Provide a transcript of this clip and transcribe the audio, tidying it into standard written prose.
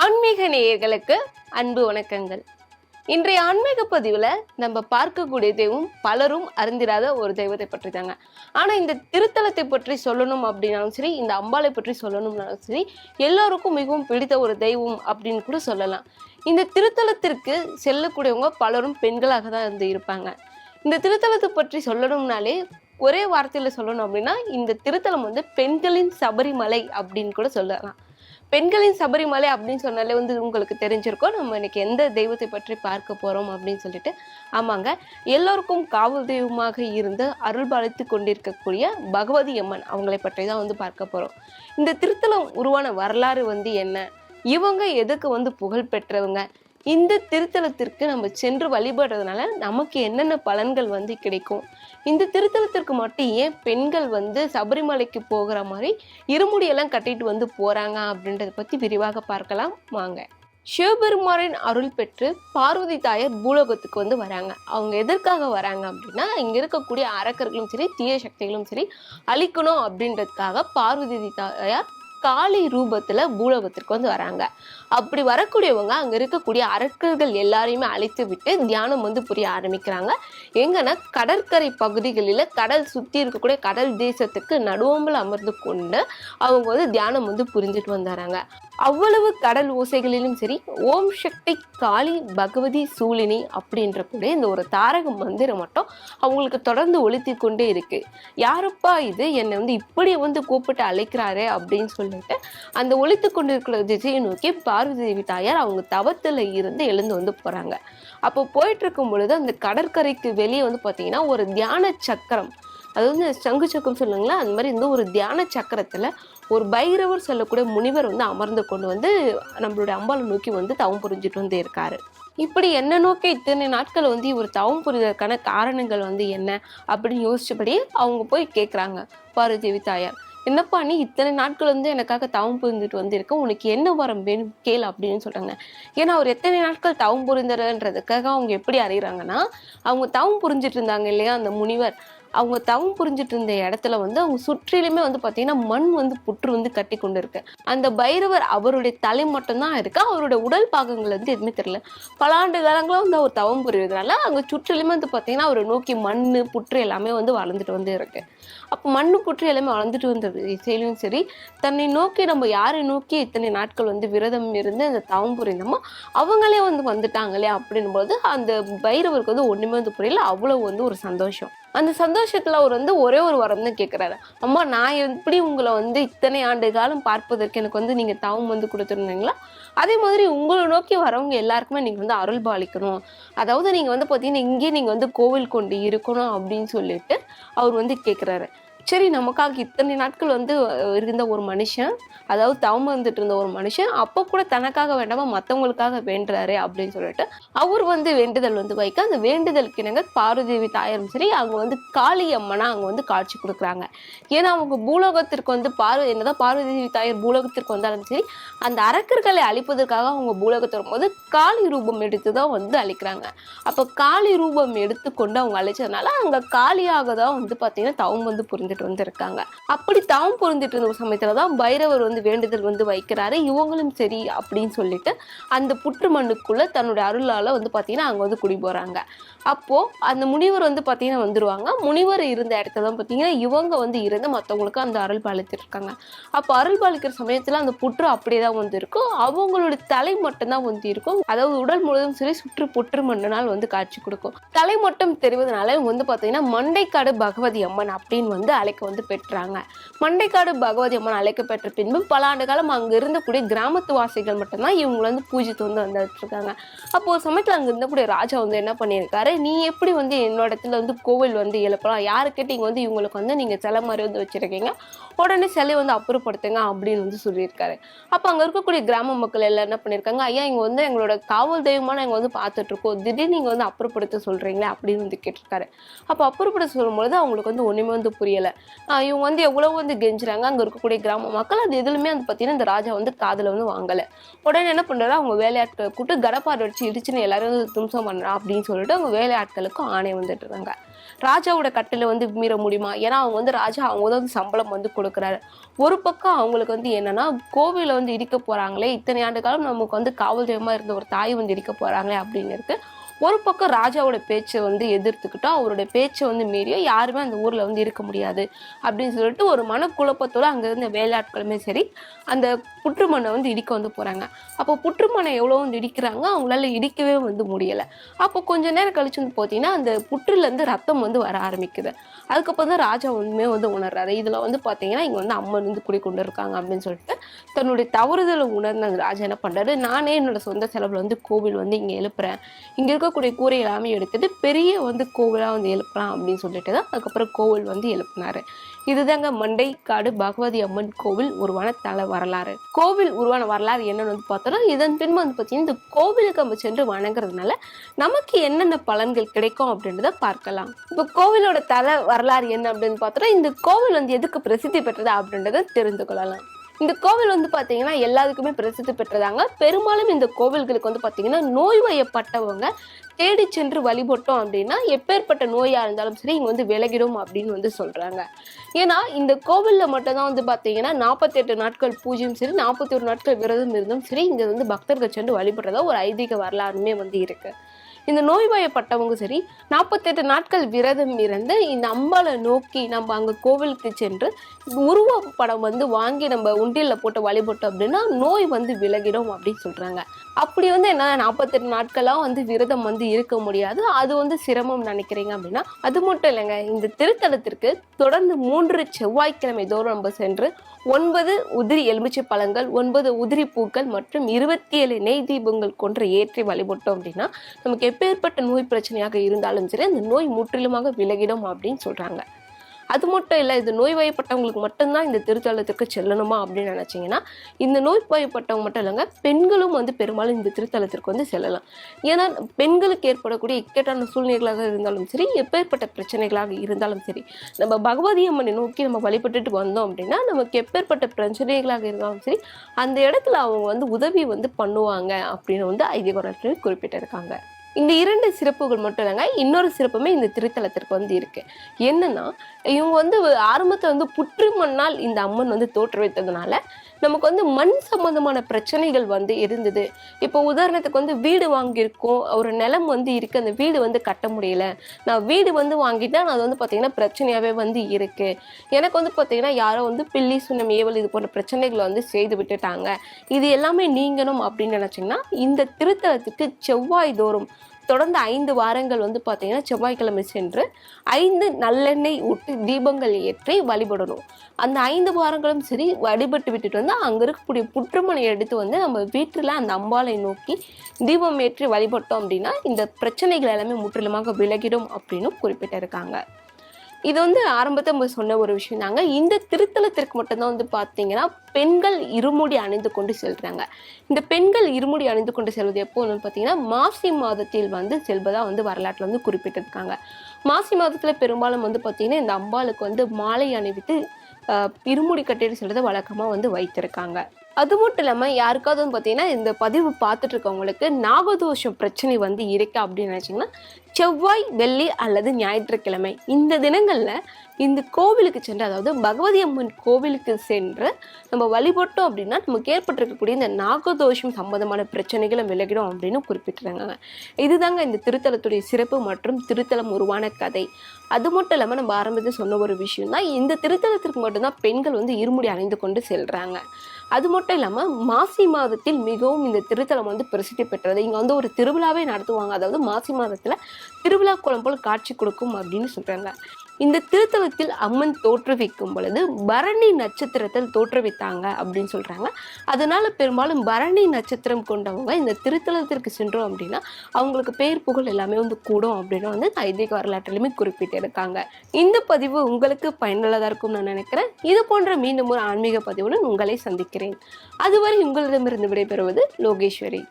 ஆன்மீக நேயர்களுக்கு அன்பு வணக்கங்கள். இன்றைய ஆன்மீக பதிவுல நம்ம பார்க்கக்கூடிய தெய்வம் பலரும் அறிந்திராத ஒரு தெய்வத்தை பற்றி தாங்க. ஆனா இந்த திருத்தலத்தை பற்றி சொல்லணும் அப்படின்னாலும் சரி, இந்த அம்பாளை பற்றி சொல்லணும்னாலும் சரி, எல்லோருக்கும் மிகவும் பிடித்த ஒரு தெய்வம் அப்படின்னு கூட சொல்லலாம். இந்த திருத்தலத்திற்கு செல்லக்கூடியவங்க பலரும் பெண்களாக தான் இருப்பாங்க. இந்த திருத்தலத்தை பற்றி சொல்லணும்னாலே ஒரே வார்த்தையில சொல்லணும் அப்படின்னா, இந்த திருத்தலம் பெண்களின் சபரிமலை அப்படின்னு கூட சொல்லலாம். பெண்களின் சபரிமலை அப்படின்னு சொன்னாலே உங்களுக்கு தெரிஞ்சிருக்கும் நம்ம இன்னைக்கு எந்த தெய்வத்தை பற்றி பார்க்க போறோம் அப்படின்னு சொல்லிட்டு. ஆமாங்க, எல்லோருக்கும் காவல் தெய்வமாக இருந்து அருள் பாலித்து கொண்டிருக்கக்கூடிய பகவதி அம்மன் அவங்களை பற்றி தான் பார்க்க போறோம். இந்த திருத்தலம் உருவான வரலாறு என்ன, இவங்க எதுக்கு புகழ் பெற்றவங்க, இந்த திருத்தலத்திற்கு நம்ம சென்று வழிபடுறதுனால நமக்கு என்னென்ன பலன்கள் கிடைக்கும், இந்த திருத்தலத்திற்கு மட்டும் ஏன் பெண்கள் சபரிமலைக்கு போகிற மாதிரி இருமுடியெல்லாம் கட்டிட்டு போறாங்க அப்படின்றத பத்தி விரிவாக பார்க்கலாம் வாங்க. சிவபெருமானின் அருள் பெற்று பார்வதி தாயார் பூலோகத்துக்கு வராங்க. அவங்க எதற்காக வராங்க அப்படின்னா, இங்க இருக்கக்கூடிய அரக்கர்களும் சரி தீய சக்திகளும் சரி அழிக்கணும் அப்படின்றதுக்காக பார்வதி தாயார் காளி ரூபத்துல பூலோகத்திற்கு வராங்க. அப்படி வரக்கூடியவங்க அங்க இருக்கக்கூடிய அரக்கர்கள் எல்லாரையுமே அழைத்து விட்டு தியானம் புரிய ஆரம்பிக்கிறாங்க. எங்கன்னா கடற்கரை பகுதிகளில கடல் சுத்தி இருக்கக்கூடிய கடல் தேசத்துக்கு நடுவம்புல அமர்ந்து கொண்டு அவங்க தியானம் புரிஞ்சுட்டு வந்தாராங்க. அவ்வளவு கடல் ஓசைகளிலும் சரி, ஓம் சக்தி காளி பகவதி சூலினி அப்படின்ற கூட இந்த ஒரு தாரக மந்திரம் மட்டும் அவங்களுக்கு தொடர்ந்து ஒலித்து கொண்டே இருக்கு. யாருப்பா இது என்னை இப்படி கூப்பிட்டு அழைக்கிறாரு அப்படின்னு சொல்லிட்டு அந்த ஒலித்து கொண்டிருக்கிற திசையை நோக்கி பார்வதி தேவி தாயார் அவங்க தவத்துல இருந்து எழுந்து போறாங்க. அப்போ போயிட்டு இருக்கும் பொழுது அந்த கடற்கரைக்கு வெளியே பாத்தீங்கன்னா ஒரு தியான சக்கரம், அது சங்கு சக்கரம் சொல்லுங்களா, அந்த மாதிரி ஒரு தியான சக்கரத்துல ஒரு பைரவர் சொல்லக்கூடிய முனிவர் அமர்ந்து கொண்டு நம்மளுடைய அம்பாளை நோக்கி தவம் புரிஞ்சிட்டு இருக்காரு. இப்படி என்ன நோக்கி இத்தனை நாட்கள் இவர் தவம் புரிவதற்கான காரணங்கள் என்ன அப்படின்னு யோசிச்சபடி அவங்க போய் கேட்குறாங்க பார்வதி தேவி தாயார். என்னப்பா நீ இத்தனை நாட்கள் எனக்காக தவம் புரிந்துட்டு வந்திருக்க, உனக்கு என்ன வரம் வேணும் கேள் அப்படின்னு சொல்றாங்க. ஏன்னா அவர் எத்தனை நாட்கள் தவம் புரிந்ததுன்றதுக்காக அவங்க எப்படி அறிகிறாங்கன்னா, அவங்க தவம் புரிஞ்சிட்டு இருந்தாங்க இல்லையா அந்த முனிவர், அவங்க தவம் புரிஞ்சிட்டு இருந்த இடத்துல அவங்க சுற்றிலுமே பார்த்தீங்கன்னா மண் புற்று கட்டி கொண்டு இருக்கு. அந்த பைரவர் அவருடைய தலை மட்டும்தான் இருக்கு, அவருடைய உடல் பாகங்கள் எதுவுமே தெரியல. பல ஆண்டு காலங்களும் அவர் தவம் புரிவதனால அங்க சுற்றிலுமே பார்த்தீங்கன்னா அவரை நோக்கி மண்ணு புற்று எல்லாமே வளர்ந்துட்டு இருக்கு. அப்போ மண்ணு புற்று எல்லாமே வளர்ந்துட்டு வந்தது இசையிலும் சரி, தன்னை நோக்கி நம்ம யாரை நோக்கி இத்தனை நாட்கள் விரதம் இருந்து அந்த தவம் புரிந்தோமோ அவங்களே வந்துட்டாங்களே அப்படின்னும் போது அந்த பைரவருக்கு ஒண்ணுமே புரியல. அவ்வளவு ஒரு சந்தோஷம். அந்த சந்தோஷத்துல அவர் ஒரே ஒரு வரம் தான் கேட்கிறாரு. அம்மா, நான் எப்படி உங்களை இத்தனை ஆண்டு காலம் பார்ப்பதற்கு எனக்கு நீங்க தவம் கொடுத்துருந்தீங்களா, அதே மாதிரி உங்களை நோக்கி வரவங்க எல்லாருக்குமே நீங்க அருள் பாலிக்கணும். அதாவது நீங்க பாத்தீங்கன்னா இங்கே நீங்க கோவில் கொண்டு இருக்கணும் அப்படின்னு சொல்லிட்டு அவர் கேட்கிறாரு. சரி, நமக்காக இத்தனை நாட்கள் இருந்த ஒரு மனுஷன், அதாவது தவம் இருந்த ஒரு மனுஷன் அப்போ கூட தனக்காக வேண்டாமா மற்றவங்களுக்காக வேண்டுறாரு அப்படின்னு சொல்லிட்டு அவர் வேண்டுதல் வைக்க, அந்த வேண்டுதலுக்கு இணங்க பார்வதி தாயாரும் சரி அவங்க காளி அம்மனா அங்க காட்சி கொடுக்குறாங்க. ஏன்னா அவங்க பூலோகத்திற்கு என்னதான் பார்வதி தாயார் பூலோகத்திற்கு வந்தாலும் சரி, அந்த அரக்கர்களை அழிப்பதற்காக அவங்க பூலோகத்தை வரும்போது காளி ரூபம் எடுத்துதான் அழிக்கிறாங்க. அப்போ காளி ரூபம் எடுத்துக்கொண்டு அவங்க அழிச்சதுனால அங்க காளியாக தான் பாத்தீங்கன்னா தவம் புரிந்து வந்திருக்காங்க. அப்படி தவம் புரிந்துட்டு இருந்த சமயத்துலதான் பைரவர் வேண்டுதல் வைக்கிறாரு. இவங்களும் சரி அப்படின்னு சொல்லிட்டு அந்த புற்று மண்ணுக்குள்ள தன்னுடைய அருளால பாத்தீங்கன்னா அங்க குடி போறாங்க. அப்போ அந்த முனிவர் பாத்தீங்கன்னா வந்துருவாங்க. முனிவர் இருந்த இடத்துல தான் பாத்தீங்கன்னா இவங்க இருந்து மத்தவங்களுக்கு அந்த அருள் பாலித்துட்டு இருக்காங்க. அப்போ அருள் பாலிக்கிற சமயத்துல அந்த புற்று அப்படியேதான் இருக்கும். அவங்களுடைய தலை மட்டும் தான் இருக்கும். அதாவது உடல் முழுவதும் சரி சுற்று புற்று மண்ணினால் காட்சி கொடுக்கும். தலை மட்டும் தெரிவதனால பாத்தீங்கன்னா மண்டைக்காடு பகவதி அம்மன் அப்படின்னு அழைக்க பெற்றாங்க. மண்டைக்காடு பகவதி அம்மன் அழைக்க பெற்ற பின்பு பல ஆண்டு காலம் அங்க இருந்தக்கூடிய கிராமத்து வாசிகள் மட்டும்தான் இவங்க பூஜித்து வந்துட்டு இருக்காங்க. அப்போ ஒரு சமயத்துல அங்க இருந்தக்கூடிய ராஜா என்ன பண்ணியிருக்காரு, நீ எப்படி என்னோட இடத்துல கோவில் எழுப்பலாம், யாருக்கிட்ட இங்க இவங்களுக்கு நீங்க சிலை மாதிரி வச்சிருக்கீங்க, உடனே சிலை அப்புறப்படுத்துங்க அப்படின்னு சொல்லியிருக்காரு. அப்ப அங்க இருக்கக்கூடிய கிராம மக்கள் எல்லாம் என்ன பண்ணிருக்காங்க, ஐயா இங்க எங்களோட காவல் தெய்வமா நாங்க பார்த்துட்டு இருக்கோம், திடீர்னு நீங்க அப்புறப்படுத்த சொல்றீங்களே அப்படின்னு கேட்டிருக்காரு. அப்ப அப்புறப்படுத்த சொல்லும் பொழுது அவங்களுக்கு ஒண்ணுமே புரியல. இவங்க வந்து எவ்வளவு வந்து கெஞ்சுறாங்க அங்க இருக்கக்கூடிய கிராம மக்கள். அது எதுலுமே வந்து பாத்தீங்கன்னா இந்த ராஜா வந்து காதுல வந்து வாங்கல. உடனே என்ன பண்றாரு, அவங்க வேலையாட்களை கூப்பிட்டு கடப்பாரை வச்சு இடிச்சுன்னு எல்லாரும் தும்சம் பண்றா அப்படின்னு சொல்லிட்டு அவங்க வேலையாட்களுக்கும் ஆணை வந்துட்டு இருக்காங்க. ராஜாவோட கட்டளை வந்து மீற முடியுமா? ஏன்னா அவங்க வந்து ராஜா அவங்க தான் வந்து சம்பளம் வந்து கொடுக்குறாரு. ஒரு பக்கம் அவங்களுக்கு வந்து என்னன்னா, கோவில வந்து இடிக்க போறாங்களே, இத்தனை ஆண்டு காலம் நமக்கு வந்து காவல் தெய்வமா இருந்த ஒரு தாய் வந்து இடிக்க போறாங்களே அப்படின்னு இருக்கு. ஒரு பக்கம் ராஜாவோட பேச்சை வந்து எதிர்த்துக்கிட்டோம், அவருடைய பேச்சை வந்து மீறியோ யாருமே அந்த ஊர்ல வந்து இருக்க முடியாது அப்படின்னு சொல்லிட்டு ஒரு மனக்குழப்பத்தோட அங்க இருந்த வேலையாட்களுமே சரி அந்த புற்றுமண்ணை வந்து இடிக்க வந்து போறாங்க. அப்போ புற்றுமண்ணை எவ்வளோ வந்து இடிக்கிறாங்க, அவங்களால இடிக்கவே வந்து முடியல. அப்போ கொஞ்ச நேரம் கழிச்சு வந்து பார்த்தீங்கன்னா அந்த புற்றுல இருந்து ரத்தம் வந்து வர ஆரம்பிக்குது. அதுக்கப்புறம் தான் ராஜா ஒன்றுமே வந்து உணர்றாரு. இதுல வந்து பார்த்தீங்கன்னா இங்க வந்து அம்மன் வந்து குடிக்கொண்டு இருக்காங்க அப்படின்னு சொல்லிட்டு தன்னுடைய தவறுதலை உணர்ந்த அந்த ராஜா என்ன பண்றாரு, நானே என்னோட சொந்த செலவுல வந்து கோவில் வந்து இங்க எழுப்புறேன், இங்க இருக்கக்கூடிய கூரை எல்லாமே எடுத்துட்டு பெரிய வந்து கோவிலா வந்து எழுப்பலாம் அப்படின்னு சொல்லிட்டு தான் அதுக்கப்புறம் கோவில் வந்து எழுப்பினாரு. இதுதாங்க மண்டைக்காடு பகவதி அம்மன் கோவில் உருவான தல வரலாறு. கோவில் உருவான வரலாறு என்னன்னு வந்து பார்த்தோம்னா, இதன் பின்பு வந்து பார்த்தீங்கன்னா இந்த கோவிலுக்கு நம்ம சென்று வணங்குறதுனால நமக்கு என்னென்ன பலன்கள் கிடைக்கும் அப்படின்றத பார்க்கலாம். இப்போ கோவிலோட தல வரலாறு என்ன அப்படின்னு பார்த்தோம்னா, இந்த கோவில் வந்து எதுக்கு பிரசித்தி பெற்றது அப்படின்றத தெரிந்து கொள்ளலாம். இந்த கோவில் வந்து பார்த்தீங்கன்னா எல்லாத்துக்குமே பிரசித்தி பெற்றதாங்க. பெரும்பாலும் இந்த கோவில்களுக்கு வந்து பார்த்தீங்கன்னா நோய்வாய்ப்பட்டவங்க தேடி சென்று வழிபட்டோம் அப்படின்னா எப்பேற்பட்ட நோயா இருந்தாலும் சரி இங்க வந்து விலகிடும் அப்படின்னு வந்து சொல்றாங்க. ஏன்னா இந்த கோவில்ல மட்டும் தான் வந்து பாத்தீங்கன்னா 48 நாட்கள் பூஜையும் சரி 41 நாட்கள் விரதம் இருந்தும் சரி இங்க வந்து பக்தர்கள் சென்று வழிபடுறதா ஒரு ஐதீக வரலாறுமே வந்து இருக்கு. இந்த நோய்வாய்ப்பட்டவங்க சரி 48 நாட்கள் விரதம் இருந்து இந்த அம்பாளை நோக்கி நம்ம அங்க கோவிலுக்கு சென்று உருவப்படம் வந்து வாங்கி நம்ம உண்டியல்ல போட்டு வழிபட்டோம் அப்படின்னா நோய் வந்து விலகிடும் அப்படின்னு சொல்றாங்க. அப்படி வந்து என்ன 48 நாட்கள்லாம் வந்து விரதம் வந்து இருக்க முடியாது, அது வந்து சிரமம் நினைக்கிறீங்க அப்படின்னா அது மட்டும் இல்லைங்க. இந்த திருத்தலத்திற்கு தொடர்ந்து 3 செவ்வாய்க்கிழமை தோறும் நம்ம சென்று 9 உதிரி எலுமிச்சை பழங்கள் 9 உதிரி பூக்கள் மற்றும் 27 நெய் தீபங்கள் கொன்று ஏற்றி வழிபட்டோம் அப்படின்னா நமக்கு எப்பேற்பட்ட நோய் பிரச்சனையாக இருந்தாலும் சரி அந்த நோய் முற்றிலுமாக விலகிடும் அப்படின்னு சொல்றாங்க. அது மட்டும் இல்லை, இது நோய்வாய்ப்பட்டவங்களுக்கு மட்டும்தான் இந்த திருத்தலத்துக்கு செல்லணுமா அப்படின்னு நினைச்சீங்கன்னா இந்த நோய்வாய்ப்பட்டவங்க மட்டும் இல்லைங்க, பெண்களும் வந்து பெரும்பாலும் இந்த திருத்தலத்திற்கு வந்து செல்லலாம். ஏன்னா பெண்களுக்கு ஏற்படக்கூடிய இக்கட்டான சூழ்நிலைகளாக இருந்தாலும் சரி எப்பேற்பட்ட பிரச்சனைகளாக இருந்தாலும் சரி நம்ம பகவதி அம்மனை நோக்கி நம்ம வழிபட்டுட்டு வந்தோம் அப்படின்னா நமக்கு எப்பேற்பட்ட பிரச்சனைகளாக இருந்தாலும் சரி அந்த இடத்துல அவங்க வந்து உதவி வந்து பண்ணுவாங்க அப்படின்னு வந்து ஐதீக குறிப்பிட்டிருக்காங்க. இந்த 2 சிறப்புகள் மட்டும் இல்லைங்க, இன்னொரு சிறப்புமே இந்த திருத்தலத்திற்கு வந்து இருக்கு. என்னன்னா இவங்க வந்து ஆரம்பத்தில் வந்து புற்று மண்ணால் இந்த அம்மன் வந்து தோற்றுவித்ததுனால நமக்கு வந்து மண் சம்பந்தமான பிரச்சனைகள் வந்து இருந்தது. இப்போ உதாரணத்துக்கு வந்து வீடு வாங்கியிருக்கோம், ஒரு நிலம் வந்து இருக்கு, அந்த வீடு வந்து கட்ட முடியல, நான் வீடு வந்து வாங்கிட்டேன், அது வந்து பார்த்தீங்கன்னா பிரச்சனையாகவே வந்து இருக்கு, எனக்கு வந்து பார்த்தீங்கன்னா யாரோ வந்து பில்லி சுண்ணம் ஏவல் இது போன்ற பிரச்சனைகளை வந்து செய்து விட்டுட்டாங்க, இது எல்லாமே நீங்கணும் அப்படின்னு நினச்சிங்கன்னா இந்த திருத்தலத்துக்கு செவ்வாய் தோறும் தொடர்ந்து 5 வாரங்கள் வந்து பார்த்தீங்கன்னா செவ்வாய்க்கிழமை சென்று 5 நல்லெண்ணெய் ஊற்றி தீபங்கள் ஏற்றி வழிபடணும். அந்த 5 வாரங்களும் சரி வழிபட்டு விட்டுட்டு வந்து அங்கே இருக்கக்கூடிய புற்றுமனை எடுத்து வந்து நம்ம வீட்டில் அந்த அம்பாளை நோக்கி தீபம் ஏற்றி வழிபட்டோம் அப்படின்னா இந்த பிரச்சனைகள் எல்லாமே முற்றிலுமாக விலகிடும் அப்படின்னு குறிப்பிட்டிருக்காங்க. இது வந்து ஆரம்பத்தில் நம்ம சொன்ன ஒரு விஷயம் தாங்க. இந்த திருத்தலத்திற்கு மட்டும்தான் வந்து பார்த்தீங்கன்னா பெண்கள் இருமுடி அணிந்து கொண்டு செல்றாங்க. இந்த பெண்கள் இருமுடி அணிந்து கொண்டு செல்வது எப்போ வந்து பார்த்தீங்கன்னா மாசி மாதத்தில் வந்து செல்வதா வந்து வரலாற்றில் வந்து குறிப்பிட்டிருக்காங்க. மாசி மாதத்தில் பெரும்பாலும் வந்து பார்த்தீங்கன்னா இந்த அம்பாளுக்கு வந்து மாலை அணிவித்து இருமுடி கட்டிட்டு செல்றதை வழக்கமாக வந்து வைத்திருக்காங்க. அது மட்டும் இல்லாமல் யாருக்காவது வந்து பார்த்தீங்கன்னா இந்த பதிவு பார்த்துட்டு இருக்கவங்களுக்கு நாகதோஷம் பிரச்சனை வந்து இருக்கு அப்படின்னு நினச்சிங்கன்னா செவ்வாய் வெள்ளி அல்லது ஞாயிற்றுக்கிழமை இந்த தினங்களில் இந்த கோவிலுக்கு சென்று அதாவது பகவதி அம்மன் கோவிலுக்கு சென்று நம்ம வழிபட்டோம் அப்படின்னா நமக்கு ஏற்பட்டிருக்கக்கூடிய இந்த நாகதோஷம் சம்பந்தமான பிரச்சனைகளும் விலகிடும் அப்படின்னு குறிப்பிட்டிருக்காங்க. இதுதாங்க இந்த திருத்தலத்துடைய சிறப்பு மற்றும் திருத்தலம் உருவான கதை. அது மட்டும் இல்லாமல் நம்ம ஆரம்பத்தில் சொன்ன ஒரு விஷயம் தான், இந்த திருத்தலத்திற்கு மட்டும்தான் பெண்கள் வந்து இருமுடி அணிந்து கொண்டு செல்றாங்க. அது மட்டும் இல்லாமல் மாசி மாதத்தில் மிகவும் இந்த திருத்தலம் வந்து பிரசித்தி பெற்றது. இங்கே வந்து ஒரு திருவிழாவே நடத்துவாங்க, அதாவது மாசி மாதத்தில் திருவிழா கோலம் போல் காட்சி கொடுக்கும் அப்படின்னு சொல்றாங்க. இந்த திருத்தலத்தில் அம்மன் தோற்றுவிக்கும் பொழுது பரணி நட்சத்திரத்தில் தோற்றுவித்தாங்க அப்படின்னு சொல்றாங்க. அதனால பெரும்பாலும் பரணி நட்சத்திரம் கொண்டவங்க இந்த திருத்தலத்திற்கு சென்றோம் அப்படின்னா அவங்களுக்கு பேர் புகழ் எல்லாமே வந்து கூடும் அப்படின்னு வந்து ஐதீக வரலாற்றிலுமே குறிப்பிட்டிருக்காங்க. இந்த பதிவு உங்களுக்கு பயனுள்ளதா இருக்கும் நான் நினைக்கிறேன். இது போன்ற மீண்டும் ஒரு ஆன்மீக பதிவுடன் உங்களை சந்திக்கிறேன். அதுவரை உங்களிடமிருந்து விடைபெறுவது லோகேஸ்வரி.